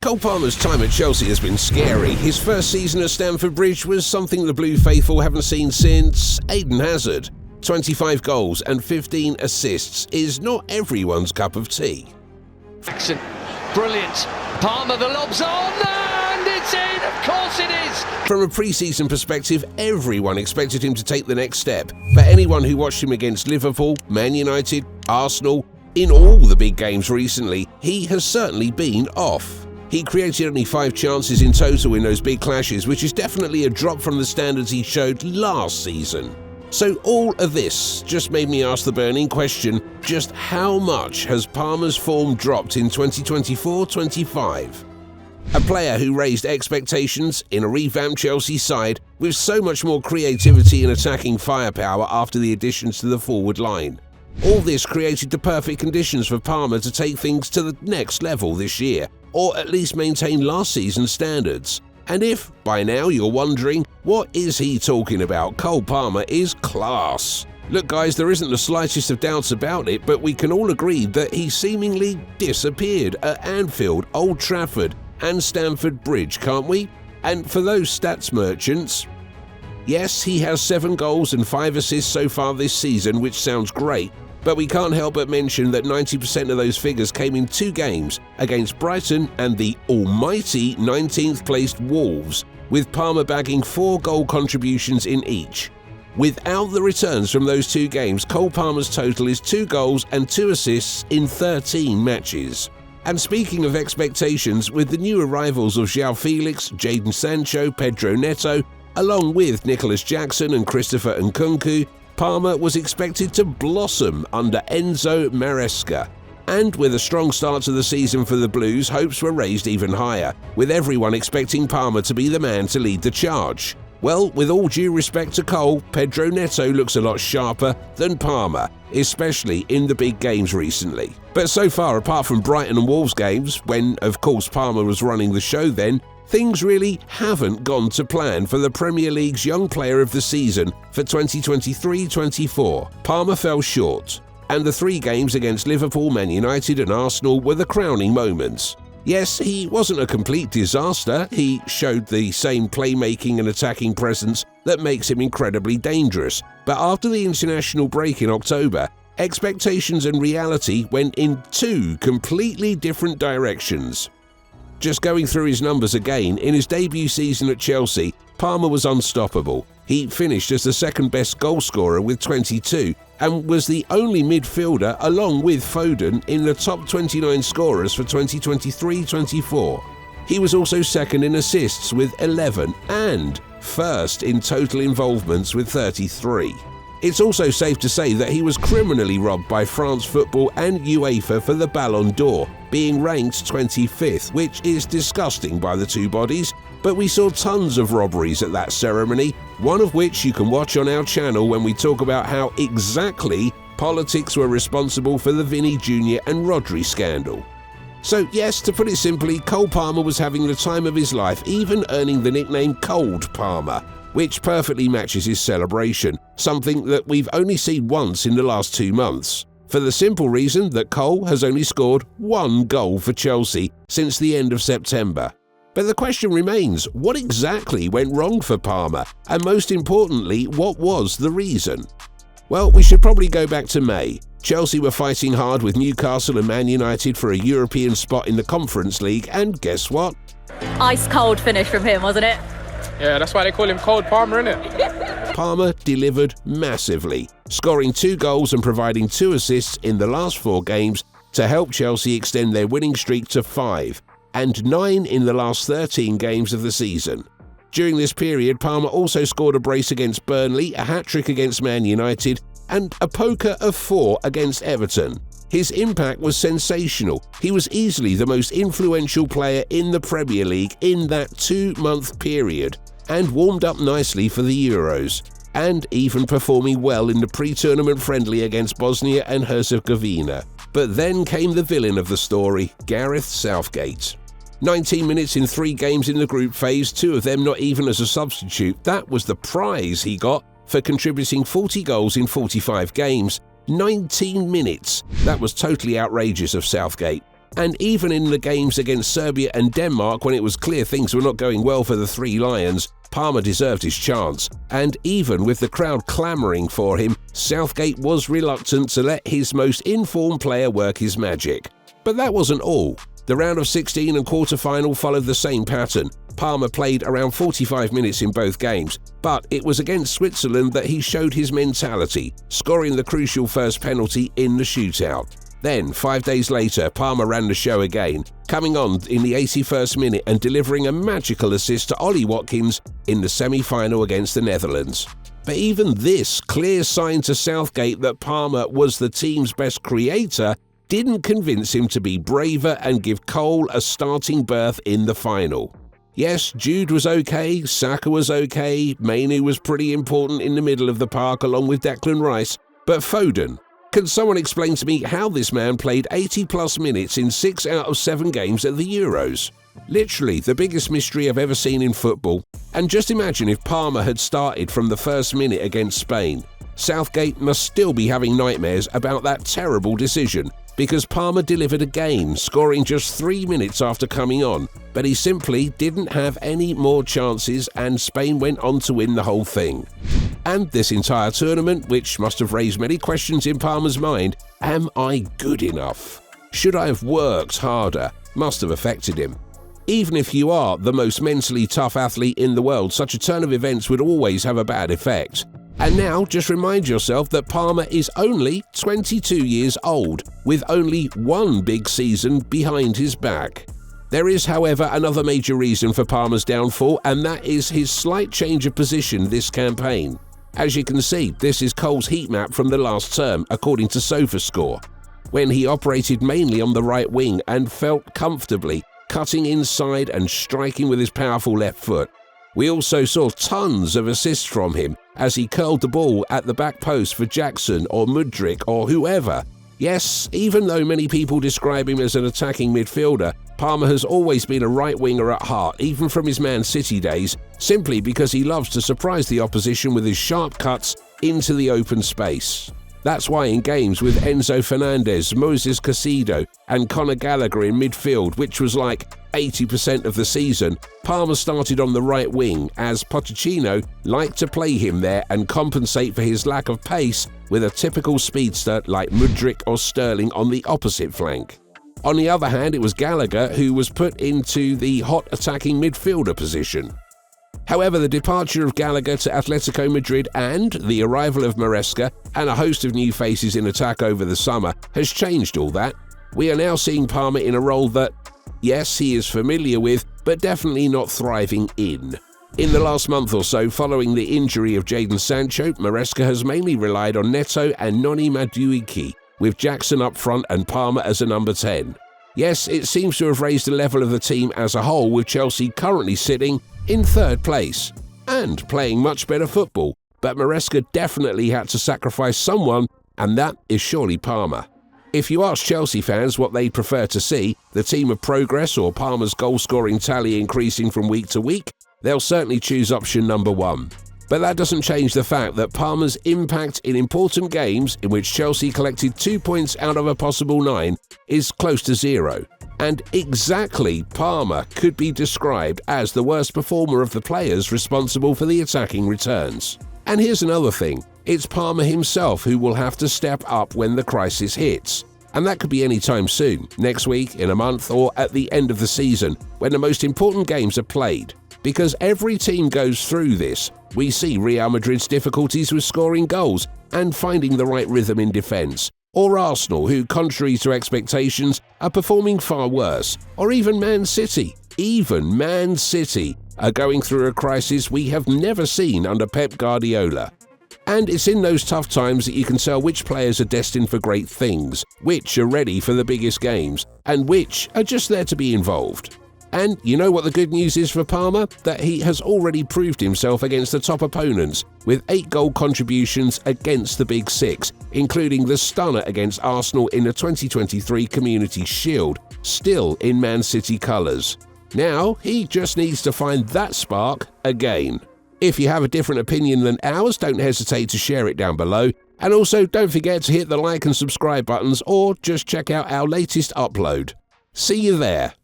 Cole Palmer's time at Chelsea has been scary. His first season at Stamford Bridge was something the Blue Faithful haven't seen since Eden Hazard. 25 goals and 15 assists is not everyone's cup of tea. Action. Brilliant. Palmer, the lob's on, and it's in! Of course it is! From a pre-season perspective, everyone expected him to take the next step. But anyone who watched him against Liverpool, Man United, Arsenal, in all the big games recently, he has certainly been off. He created only 5 chances in total in those big clashes, which is definitely a drop from the standards he showed last season. So all of this just made me ask the burning question, just how much has Palmer's form dropped in 2024-25? A player who raised expectations in a revamped Chelsea side with so much more creativity and attacking firepower after the additions to the forward line. All this created the perfect conditions for Palmer to take things to the next level this year, or at least maintain last season's standards. And if, by now, you're wondering, what is he talking about? Cole Palmer is class. Look guys, there isn't the slightest of doubts about it, but we can all agree that he seemingly disappeared at Anfield, Old Trafford and Stamford Bridge, can't we? And for those stats merchants, yes, he has 7 goals and 5 assists so far this season, which sounds great, but we can't help but mention that 90% of those figures came in 2 games against Brighton and the almighty 19th placed Wolves, with Palmer bagging 4 goal contributions in each. Without the returns from those 2 games, Cole Palmer's total is 2 goals and 2 assists in 13 matches. And speaking of expectations, with the new arrivals of João Felix, Jadon Sancho, Pedro Neto, along with Nicholas Jackson and Christopher Nkunku, Palmer was expected to blossom under Enzo Maresca. And with a strong start to the season for the Blues, hopes were raised even higher, with everyone expecting Palmer to be the man to lead the charge. Well, with all due respect to Cole, Pedro Neto looks a lot sharper than Palmer, especially in the big games recently. But so far, apart from Brighton and Wolves games, when of course Palmer was running the show then, things really haven't gone to plan for the Premier League's Young Player of the Season for 2023-24. Palmer fell short, and the 3 games against Liverpool, Man United and Arsenal were the crowning moments. Yes, he wasn't a complete disaster. He showed the same playmaking and attacking presence that makes him incredibly dangerous. But after the international break in October, expectations and reality went in 2 completely different directions. Just going through his numbers again, in his debut season at Chelsea, Palmer was unstoppable. He finished as the second best goalscorer with 22 and was the only midfielder, along with Foden, in the top 29 scorers for 2023-24. He was also second in assists with 11 and first in total involvements with 33. It's also safe to say that he was criminally robbed by France Football and UEFA for the Ballon d'Or, being ranked 25th, which is disgusting by the 2 bodies, but we saw tons of robberies at that ceremony, one of which you can watch on our channel when we talk about how exactly politics were responsible for the Vinny Jr. and Rodri scandal. So yes, to put it simply, Cole Palmer was having the time of his life, even earning the nickname Cold Palmer, which perfectly matches his celebration, something that we've only seen once in the last 2 months, for the simple reason that Cole has only scored 1 goal for Chelsea since the end of September. But the question remains, what exactly went wrong for Palmer? And most importantly, what was the reason? Well, we should probably go back to May. Chelsea were fighting hard with Newcastle and Man United for a European spot in the Conference League, and guess what? Ice cold finish from him, wasn't it? Yeah, that's why they call him Cold Palmer, innit? Palmer delivered massively, scoring 2 goals and providing 2 assists in the last 4 games to help Chelsea extend their winning streak to 5, and 9 in the last 13 games of the season. During this period, Palmer also scored a brace against Burnley, a hat-trick against Man United, and a poker of 4 against Everton. His impact was sensational. He was easily the most influential player in the Premier League in that 2-month period, and warmed up nicely for the Euros, and even performing well in the pre-tournament friendly against Bosnia and Herzegovina. But then came the villain of the story, Gareth Southgate. 19 minutes in 3 games in the group phase, 2 of them not even as a substitute. That was the prize he got for contributing 40 goals in 45 games. 19 minutes. That was totally outrageous of Southgate. And even in the games against Serbia and Denmark, when it was clear things were not going well for the Three Lions, Palmer deserved his chance. And even with the crowd clamouring for him, Southgate was reluctant to let his most informed player work his magic. But that wasn't all. The round of 16 and quarter-final followed the same pattern. Palmer played around 45 minutes in both games, but it was against Switzerland that he showed his mentality, scoring the crucial first penalty in the shootout. Then, 5 days later, Palmer ran the show again, coming on in the 81st minute and delivering a magical assist to Ollie Watkins in the semi-final against the Netherlands. But even this clear sign to Southgate that Palmer was the team's best creator didn't convince him to be braver and give Cole a starting berth in the final. Yes, Jude was okay, Saka was okay, Mainu was pretty important in the middle of the park along with Declan Rice, but Foden? Can someone explain to me how this man played 80-plus minutes in 6 out of 7 games at the Euros? Literally the biggest mystery I've ever seen in football. And just imagine if Palmer had started from the first minute against Spain. Southgate must still be having nightmares about that terrible decision, because Palmer delivered again, scoring just 3 minutes after coming on, but he simply didn't have any more chances and Spain went on to win the whole thing. And this entire tournament, which must have raised many questions in Palmer's mind, am I good enough? Should I have worked harder? Must have affected him. Even if you are the most mentally tough athlete in the world, such a turn of events would always have a bad effect. And now, just remind yourself that Palmer is only 22 years old, with only one big season behind his back. There is, however, another major reason for Palmer's downfall, and that is his slight change of position this campaign. As you can see, this is Cole's heat map from the last term, according to SofaScore, when he operated mainly on the right wing and felt comfortably cutting inside and striking with his powerful left foot. We also saw tons of assists from him as he curled the ball at the back post for Jackson or Mudryk or whoever. Yes, even though many people describe him as an attacking midfielder, Palmer has always been a right winger at heart, even from his Man City days, simply because he loves to surprise the opposition with his sharp cuts into the open space. That's why in games with Enzo Fernandez, Moses Caicedo and Conor Gallagher in midfield, which was like 80% of the season, Palmer started on the right wing as Pochettino liked to play him there and compensate for his lack of pace with a typical speedster like Mudryk or Sterling on the opposite flank. On the other hand, it was Gallagher who was put into the hot attacking midfielder position. However, the departure of Gallagher to Atletico Madrid and the arrival of Maresca and a host of new faces in attack over the summer has changed all that. We are now seeing Palmer in a role that, yes, he is familiar with, but definitely not thriving in. In the last month or so, following the injury of Jadon Sancho, Maresca has mainly relied on Neto and Noni Madueke, with Jackson up front and Palmer as a number 10. Yes, it seems to have raised the level of the team as a whole, with Chelsea currently sitting in 3rd place and playing much better football, but Maresca definitely had to sacrifice someone, and that is surely Palmer. If you ask Chelsea fans what they'd prefer to see, the team of progress or Palmer's goal-scoring tally increasing from week to week, they'll certainly choose option number 1. But that doesn't change the fact that Palmer's impact in important games, in which Chelsea collected 2 points out of a possible 9, is close to 0. And exactly Palmer could be described as the worst performer of the players responsible for the attacking returns. And here's another thing, it's Palmer himself who will have to step up when the crisis hits. And that could be any time soon, next week, in a month, or at the end of the season, when the most important games are played. Because every team goes through this. We see Real Madrid's difficulties with scoring goals and finding the right rhythm in defence. Or Arsenal, who, contrary to expectations, are performing far worse. Or even Man City. Even Man City are going through a crisis we have never seen under Pep Guardiola. And it's in those tough times that you can tell which players are destined for great things, which are ready for the biggest games, and which are just there to be involved. And you know what the good news is for Palmer? That he has already proved himself against the top opponents, with 8 goal contributions against the Big Six, including the stunner against Arsenal in the 2023 Community Shield, still in Man City colours. Now, he just needs to find that spark again. If you have a different opinion than ours, don't hesitate to share it down below. And also, don't forget to hit the like and subscribe buttons, or just check out our latest upload. See you there.